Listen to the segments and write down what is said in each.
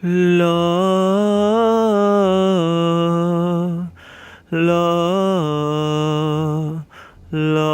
La la la.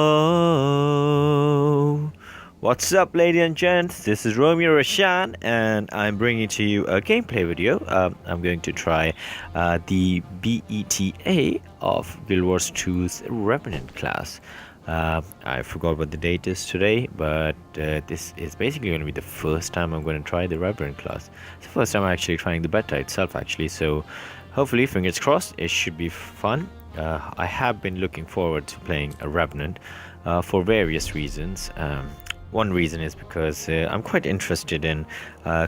What's up, ladies and gents? This is Romeo Rashan, and I'm bringing to you a gameplay video. I'm going to try the BETA of Guild Wars 2's Revenant class. I forgot what the date is today, but this is basically going to be the first time I'm going to try the Revenant class. It's the first time I'm actually trying the beta itself, actually, so hopefully, fingers crossed, it should be fun. I have been looking forward to playing a Revenant for various reasons. One reason is because I'm quite interested in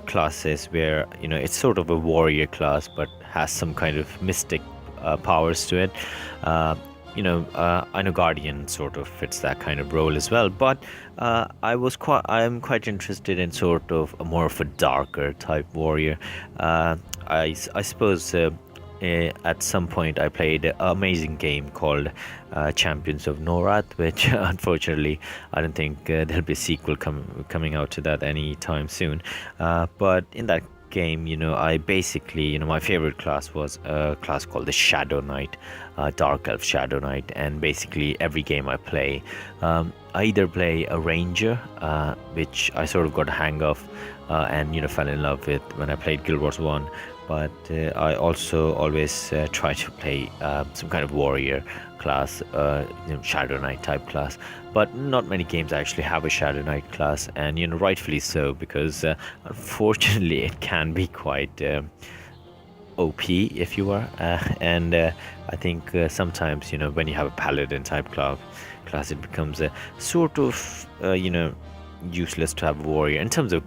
classes where, you know, it's sort of a warrior class but has some kind of mystic powers to it. I know Guardian sort of fits that kind of role as well, but I'm quite interested in sort of a more of a darker type warrior. I suppose at some point I played an amazing game called Champions of Norath, which unfortunately I don't think there'll be a sequel coming out to that anytime soon. But in that game, you know, I basically, you know, my favorite class was a class called the Shadow Knight, Dark Elf Shadow Knight, and basically every game I play, I either play a ranger, which I sort of got a hang of and, you know, fell in love with when I played Guild Wars 1, but I also always try to play some kind of warrior class, Shadow Knight type class. But not many games actually have a Shadow Knight class, and, you know, rightfully so, because unfortunately it can be quite OP, if you are, and I think sometimes, you know, when you have a paladin type class, it becomes a sort of useless to have a warrior in terms of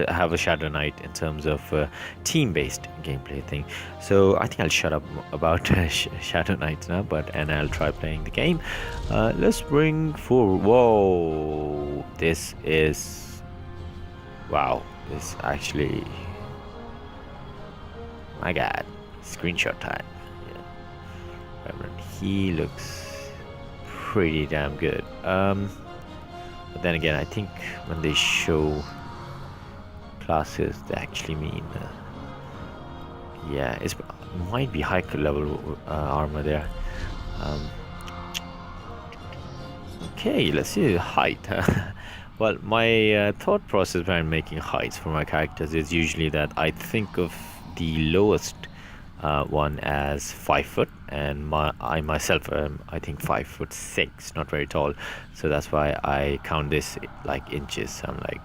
have a Shadow Knight in terms of team-based gameplay thing. So I think I'll shut up about Shadow Knight now, and I'll try playing the game. Let's bring forward. Whoa, this is wow. This actually, my God, screenshot time. Yeah. He looks pretty damn good. But then again, I think when they show classes, they actually mean, yeah, it might be high level armor there. Okay, let's see the height. Well, my thought process when making heights for my characters is usually that I think of the lowest one as 5 foot, and I myself I think 5'6", not very tall, so that's why I count this like inches. I'm like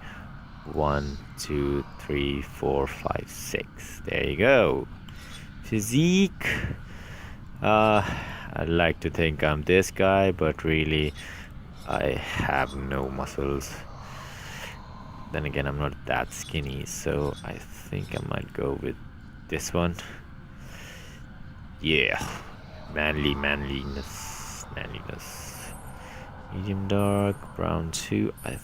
1, 2, 3, 4, 5, 6. There you go. Physique. I'd like to think I'm this guy, but really I have no muscles. Then again, I'm not that skinny, so I think I might go with this one. Yeah, manliness. Medium dark, brown 2. I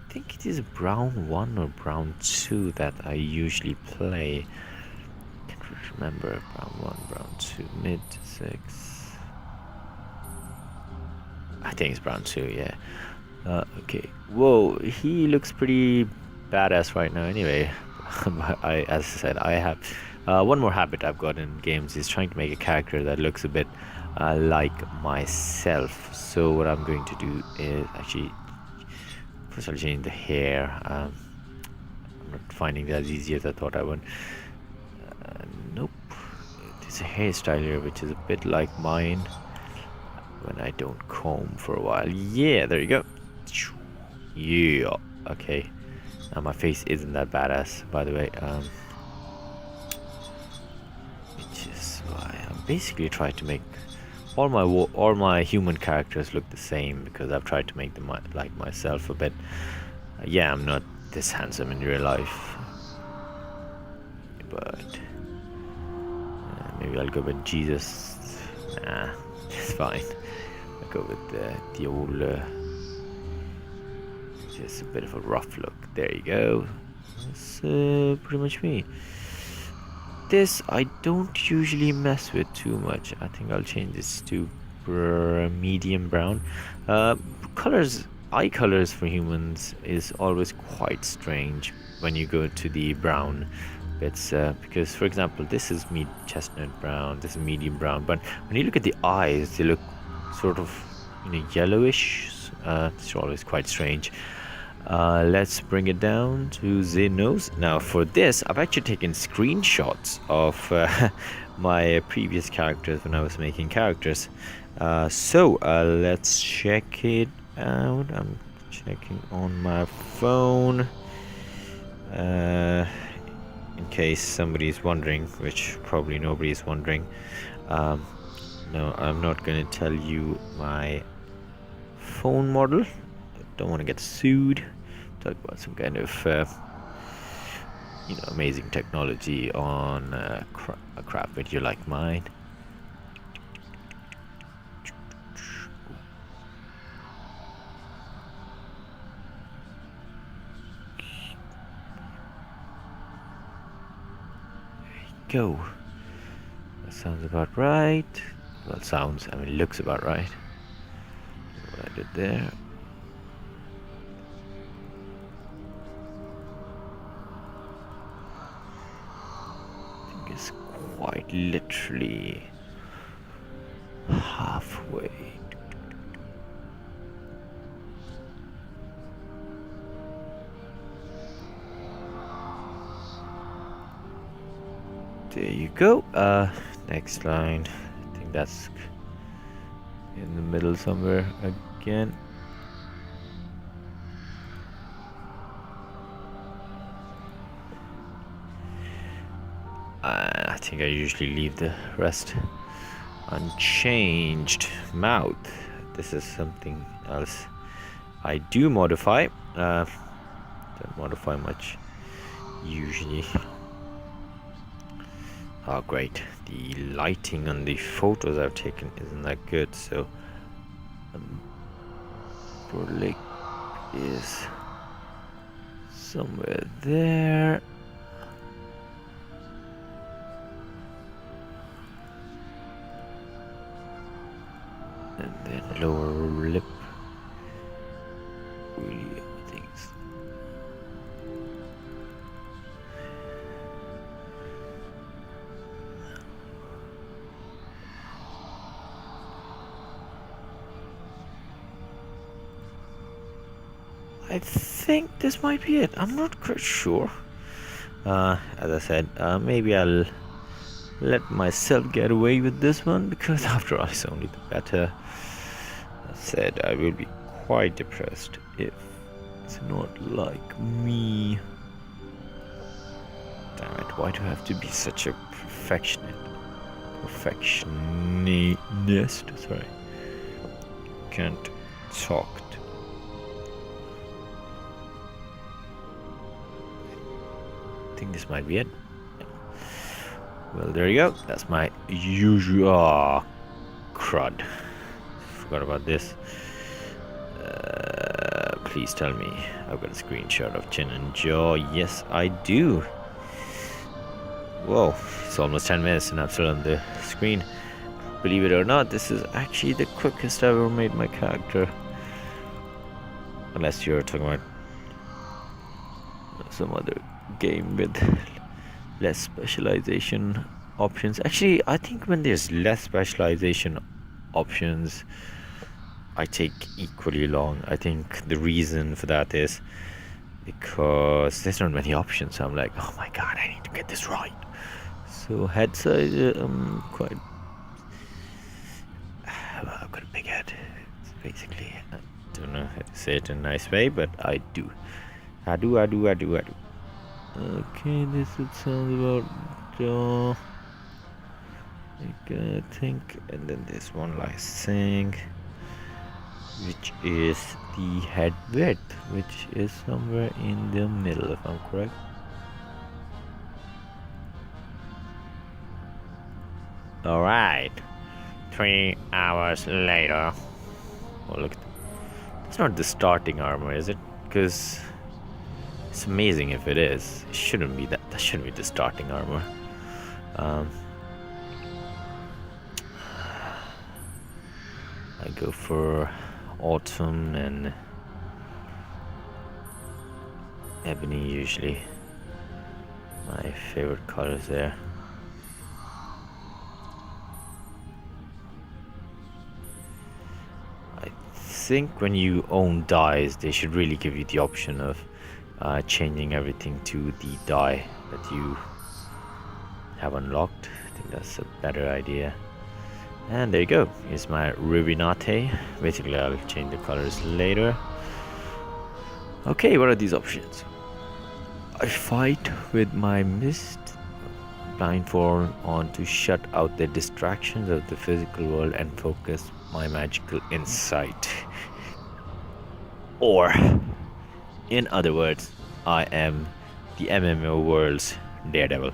think it is brown 1 or brown 2 that I usually play. Can't remember. Brown 1, brown 2, mid 6. I think it's brown 2, yeah. Okay. Whoa, he looks pretty badass right now anyway. As I said, I have one more habit I've got in games is trying to make a character that looks a bit like myself. So what I'm going to do is actually first I'll change the hair. I'm not finding that as easy as I thought I would. Nope. There's a hairstyle here which is a bit like mine when I don't comb for a while. Yeah, there you go. Yeah. Okay. Now my face isn't that badass, by the way. Which is why I'm basically trying to make all my human characters look the same, because I've tried to make them like myself a bit. Yeah, I'm not this handsome in real life, but maybe I'll go with Jesus. Nah, it's fine. I'll go with the old. Just a bit of a rough look. There you go. That's pretty much me. This I don't usually mess with too much. I think I'll change this to medium brown. Eye colors for humans is always quite strange when you go to the brown bits because, for example, this is chestnut brown, this is medium brown, but when you look at the eyes, they look sort of, yellowish. It's always quite strange. Let's bring it down to the nose. Now for this, I've actually taken screenshots of my previous characters when I was making characters. So let's check it out. I'm checking on my phone. In case somebody's wondering, which probably nobody's wondering. No, I'm not going to tell you my phone model. I don't want to get sued. Talk about some kind of amazing technology on a crap video like mine. Go. That sounds about right. Well, sounds, looks about right. What I did there. I think it's quite literally halfway. There you go. Next line. I think that's in the middle somewhere again. I think I usually leave the rest unchanged. Mouth. This is something else I do modify. Don't modify much usually. Oh great, the lighting on the photos I've taken isn't that good, so Berlick is somewhere there. And then lower lip. Really, things. I think this might be it. I'm not quite sure. As I said, maybe I'll let myself get away with this one because after all, it's only the better. As I said, I will be quite depressed if it's not like me. Damn it, why do I have to be such a perfectionist? Sorry. Can't talk. I think this might be it. Well, there you go. That's my usual. Oh, crud. Forgot about this. Please tell me I've got a screenshot of chin and jaw. Yes, I do. Whoa, it's almost 10 minutes and I'm still on the screen. Believe it or not, this is actually the quickest I've ever made my character. Unless you're talking about some other game with less specialization options. Actually, I think when there's less specialization options, I take equally long. I think the reason for that is because there's not many options. So I'm like, oh my god, I need to get this right. So head size, quite. Well, I've got a big head. It's basically, I don't know how to say it in a nice way, but I do. I do. Okay, this would sound about jaw. I think, and then there's one last thing, which is the head width, which is somewhere in the middle, if I'm correct. Alright, 3 hours later. Oh, look, that's not the starting armor, is it? Because it's amazing if it is. It shouldn't be that. That shouldn't be the starting armor. I go for autumn and ebony usually. My favorite colors there. I think when you own dyes, they should really give you the option of changing everything to the dye that you have unlocked. I think that's a better idea. And there you go. Here's my Revenate. Basically, I'll change the colors later. Okay, what are these options? I fight with my mist blindfold on to shut out the distractions of the physical world and focus my magical insight. Or, in other words, I am the MMO world's Daredevil.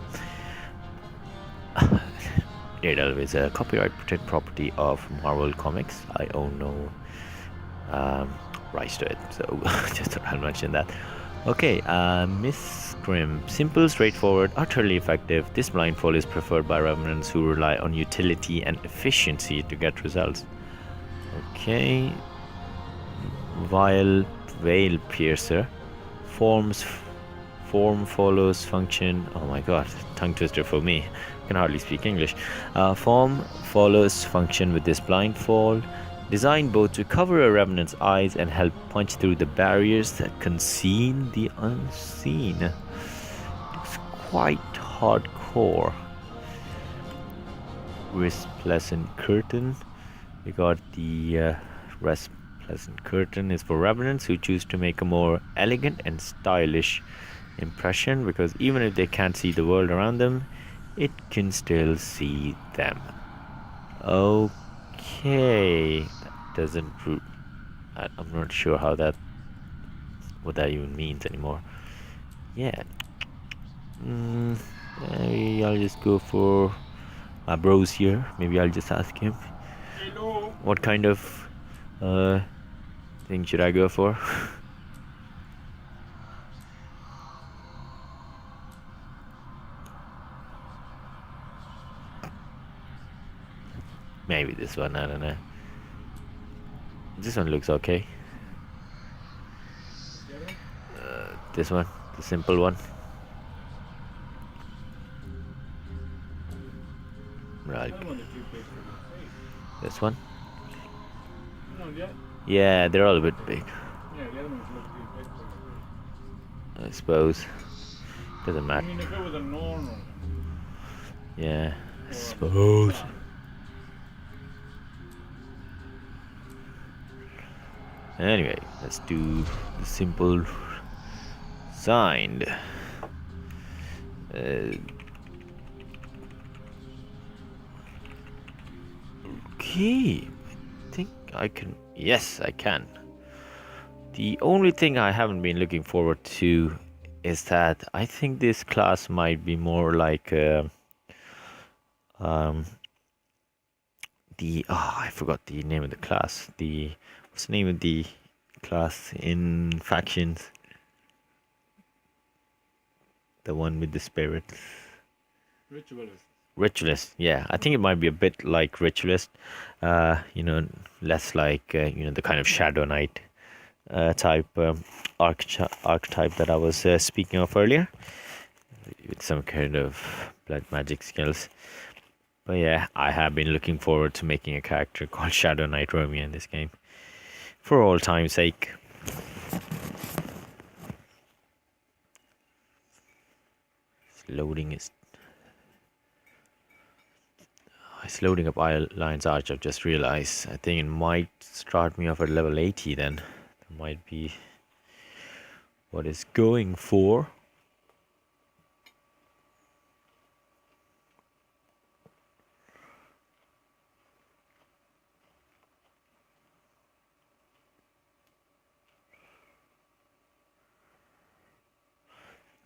Daredevil is a copyright protected property of Marvel Comics. I own no rights to it, so just thought I'll mention that. Okay, Miss Scrim. Simple, straightforward, utterly effective. This blindfold is preferred by revenants who rely on utility and efficiency to get results. Okay. Veil Piercer. Form follows function. Oh my god, tongue twister for me. I can hardly speak English. Form follows function with this blindfold. Designed both to cover a revenant's eyes and help punch through the barriers that conceal the unseen. It's quite hardcore. Resplendent Curtain. We got the Resplendent Curtain is for revenants who choose to make a more elegant and stylish impression, because even if they can't see the world around them, it can still see them. Okay, that doesn't. I'm not sure how what that even means anymore. Yeah. Maybe I'll just go for my bros here. Maybe I'll just ask him. Hello. What kind of thing should I go for? Maybe this one, I don't know. This one looks okay. This one, the simple one. Right. This one? Yeah, they're all a bit big. Yeah, the other one's a little too big for your face. I suppose. Doesn't matter. I mean, if it was a normal. Yeah, I suppose. Anyway, let's do the simple signed. Okay, I think I can. Yes, I can. The only thing I haven't been looking forward to is that I think this class might be more like I forgot the name of the class. What's the name of the class in factions? The one with the spirits. Ritualist. Yeah, I think it might be a bit like Ritualist. Less like the kind of Shadow Knight type archetype that I was speaking of earlier, with some kind of blood magic skills. But yeah, I have been looking forward to making a character called Shadow Knight Romeo in this game, for all time's sake. It's loading up Lion's Arch. I've just realized. I think it might start me off at level 80 then. That might be what it's going for.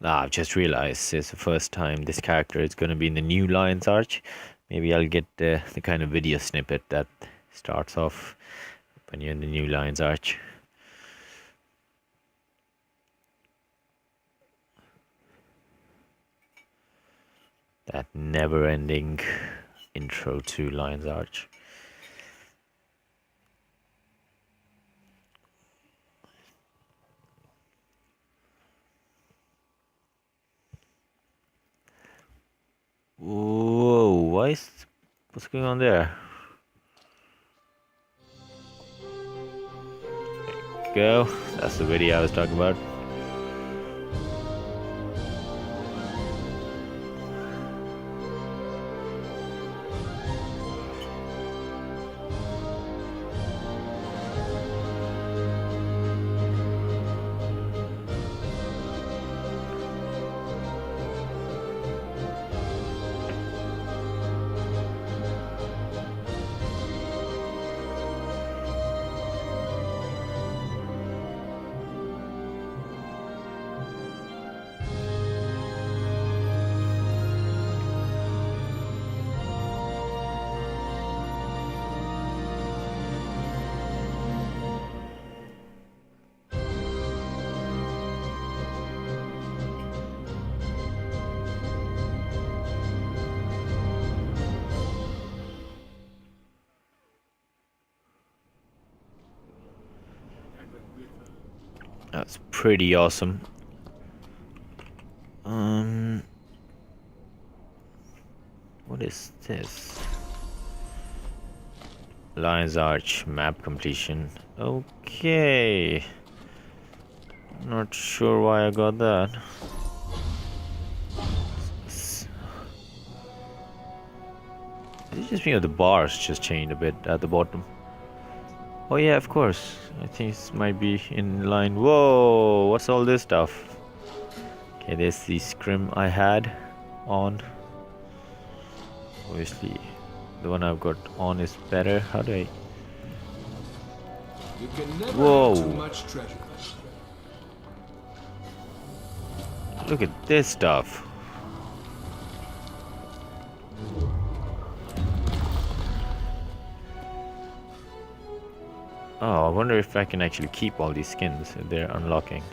I've just realized it's the first time this character is going to be in the new Lion's Arch. Maybe I'll get the kind of video snippet that starts off when you're in the new Lion's Arch. That never-ending intro to Lion's Arch. What's going on there? Go. That's the video I was talking about. That's pretty awesome. What is this? Lion's Arch map completion. Okay. Not sure why I got that. Is it just me or the bars just changed a bit at the bottom? Oh yeah, of course. I think this might be in line. Whoa, what's all this stuff? Okay, there's the scrim I had on. Obviously, the one I've got on is better. How do I? You can never Whoa! have too much treasure. Look at this stuff. Oh, I wonder if I can actually keep all these skins if they're unlocking.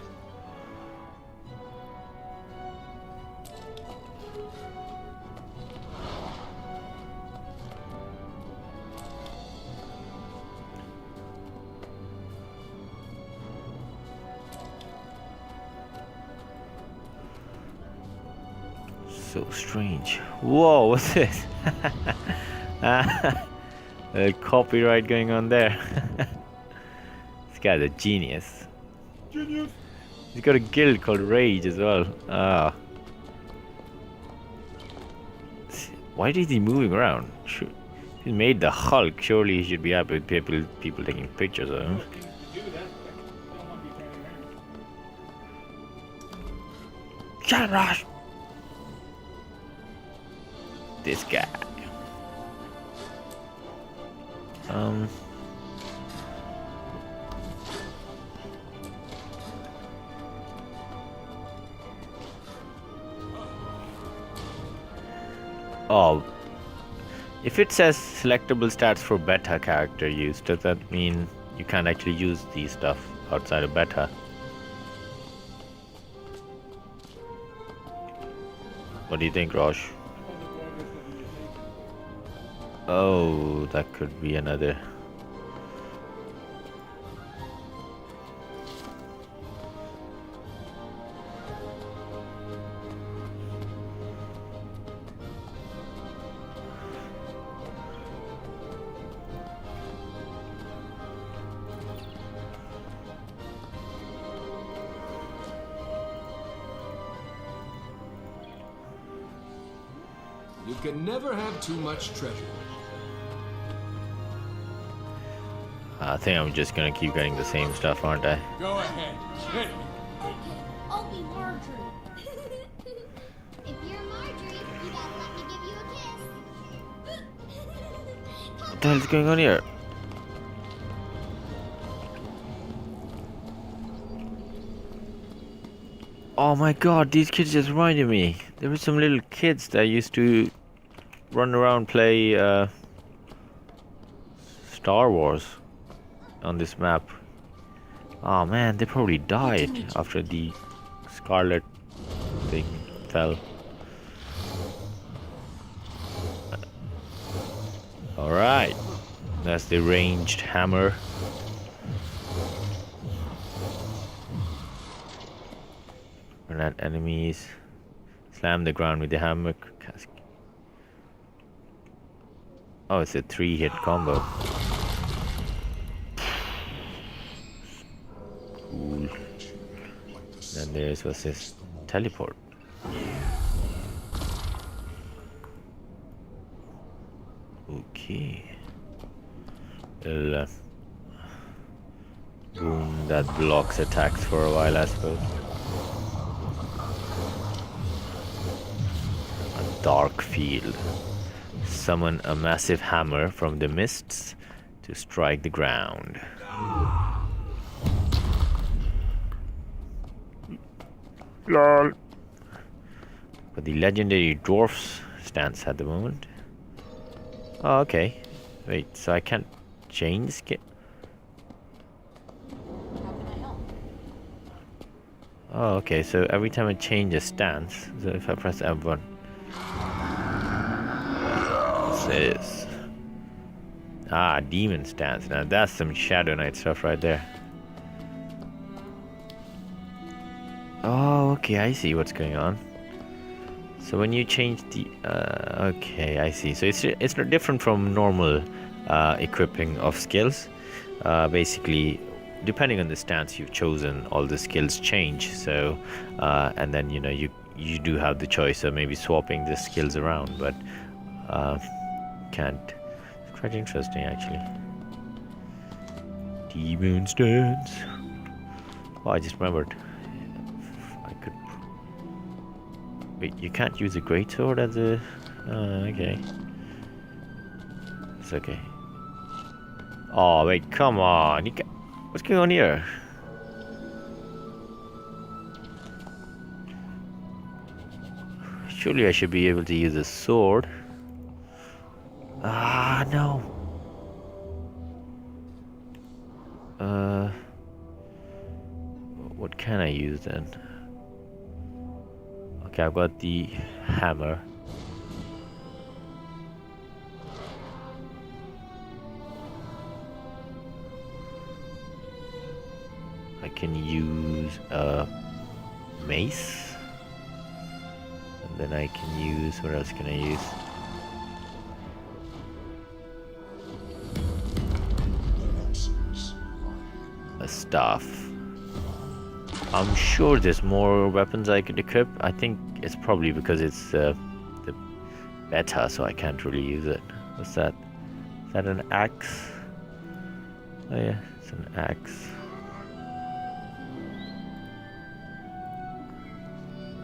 So strange. Whoa, what's this? A copyright going on there. This guy's a genius. Genius. He's got a guild called Rage as well. Ah. Why is he moving around? He made the Hulk. Surely he should be happy with people taking pictures of him. Shut Rush! This guy. Oh. If it says selectable stats for beta character use, does that mean you can't actually use these stuff outside of beta? What do you think, Rosh? Oh, that could be another. You can never have too much treasure. I think I'm just gonna keep getting the same stuff, aren't I? Go ahead. Hit me. I'll be Marjorie. If you're Marjorie, you gotta let me give you a kiss. What the hell is going on here? Oh my god, these kids just reminded me. There were some little kids that used to run around play Star Wars on this map. Oh man, they probably died after the Scarlet thing fell. Alright, that's the ranged hammer. Run at enemies. Slam the ground with the hammer. Oh, it's a 3-hit combo. Cool. Then there's what's this? Teleport. Okay. Well, boom, that blocks attacks for a while, I suppose. A dark field. Summon a massive hammer from the mists to strike the ground. Lol. But the legendary dwarf's stance at the moment. Oh, okay. Wait, so I can't change skin? How can I help? Oh, okay, so every time I change a stance, so if I press F1. What's this? Ah, demon stance. Now that's some Shadow Knight stuff right there. Oh, okay, I see what's going on. So when you change the... okay, I see. So it's not different from normal equipping of skills. Basically, depending on the stance you've chosen, all the skills change. So, and then, you know, you do have the choice of maybe swapping the skills around, but can't. It's quite interesting, actually. Demon stance. Oh, I just remembered. I could... Wait, you can't use a greatsword as a... okay. It's okay. Oh, wait, come on. You can... What's going on here? Surely I should be able to use a sword. Ah, no. What can I use then? Okay, I've got the hammer. I can use a mace. And then I can use... What else can I use? A staff. I'm sure there's more weapons I could equip. I think it's probably because it's the beta, so I can't really use it. What's that? Is that an axe? Oh yeah, it's an axe.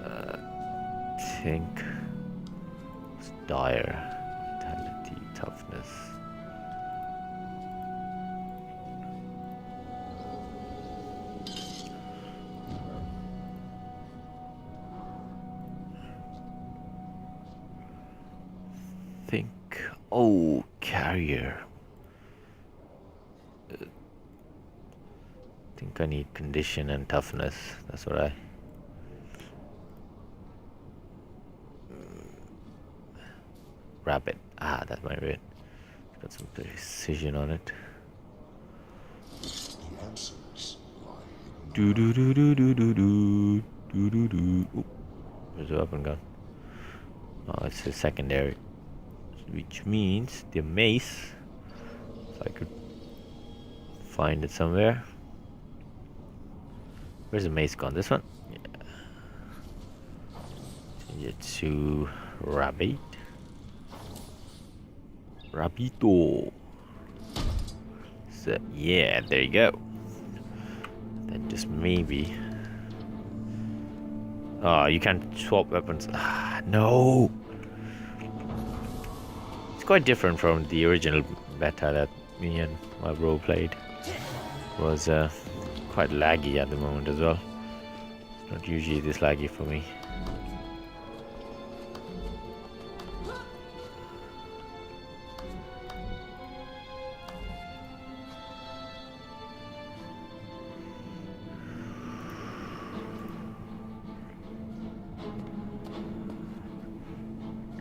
I think it's dire. Vitality, toughness. Oh, carrier. I think I need condition and toughness. That's what I... Rabbit. Ah, that might be it. It's got some precision on it. Do do do do do do do do do do. Ooh, where's the weapon gone? Oh, it's a secondary. Which means the mace, if I could find it somewhere. Where's the mace gone? This one? Yeah. Change it to rabbit. Rabbito. So yeah, there you go. Then just maybe. Oh, you can't swap weapons. Ah, no. Quite different from the original beta that me and my bro played. It was quite laggy at the moment as well. It's not usually this laggy for me.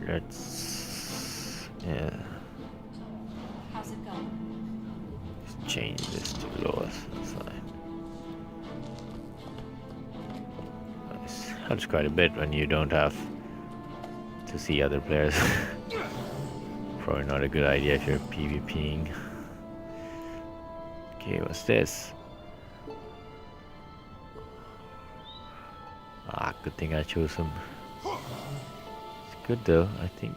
Let's... yeah. How's it going? Just change this to lowest. That's fine. Nice. Helps quite a bit when you don't have to see other players Probably not a good idea if you're PvPing. Okay, what's this? Ah, good thing I chose him. It's good though, I think.